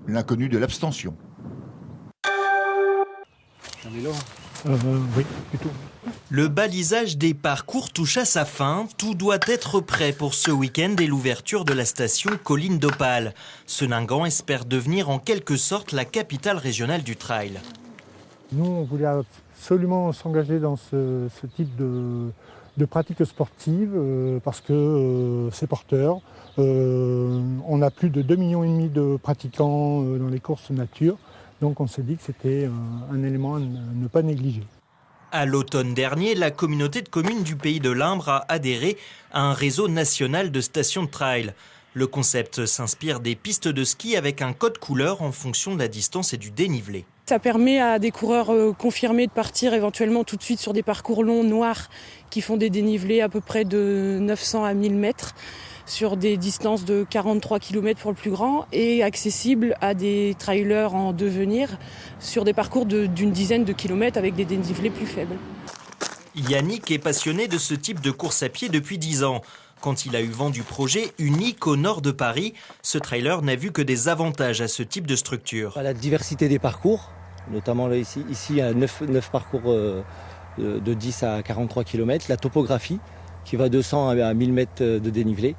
l'inconnu de l'abstention. Oui, plutôt. Le balisage des parcours touche à sa fin. Tout doit être prêt pour ce week-end et l'ouverture de la station Collines d'Opale. Seningan espère devenir en quelque sorte la capitale régionale du trail. Nous, on voulait absolument s'engager dans ce type de pratique sportive parce que c'est porteur. On a plus de 2,5 millions de pratiquants dans les courses nature. Donc on s'est dit que c'était un élément à ne pas négliger. À l'automne dernier, la communauté de communes du Pays de l'Imbre a adhéré à un réseau national de stations de trail. Le concept s'inspire des pistes de ski avec un code couleur en fonction de la distance et du dénivelé. Ça permet à des coureurs confirmés de partir éventuellement tout de suite sur des parcours longs noirs qui font des dénivelés à peu près de 900 à 1000 mètres sur des distances de 43 km pour le plus grand et accessible à des trailers en devenir sur des parcours d'une dizaine de kilomètres avec des dénivelés plus faibles. Yannick est passionné de ce type de course à pied depuis 10 ans. Quand il a eu vent du projet unique au nord de Paris, ce trailer n'a vu que des avantages à ce type de structure. La diversité des parcours, notamment là, ici il y a 9 parcours de 10 à 43 km, la topographie qui va de 200 à 1000 mètres de dénivelé,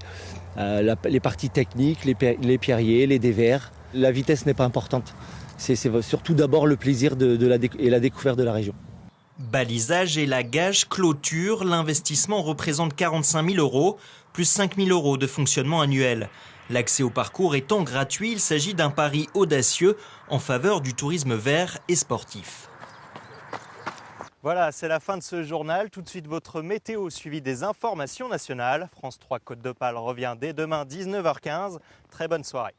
les parties techniques, les pierriers, les dévers. La vitesse n'est pas importante, c'est surtout d'abord le plaisir et la découverte de la région. Balisage, élagage, clôture, l'investissement représente 45 000 €, plus 5 000 € de fonctionnement annuel. L'accès au parcours étant gratuit, il s'agit d'un pari audacieux en faveur du tourisme vert et sportif. Voilà, c'est la fin de ce journal. Tout de suite, votre météo suivi des informations nationales. France 3 Côte d'Opale revient dès demain 19h15. Très bonne soirée.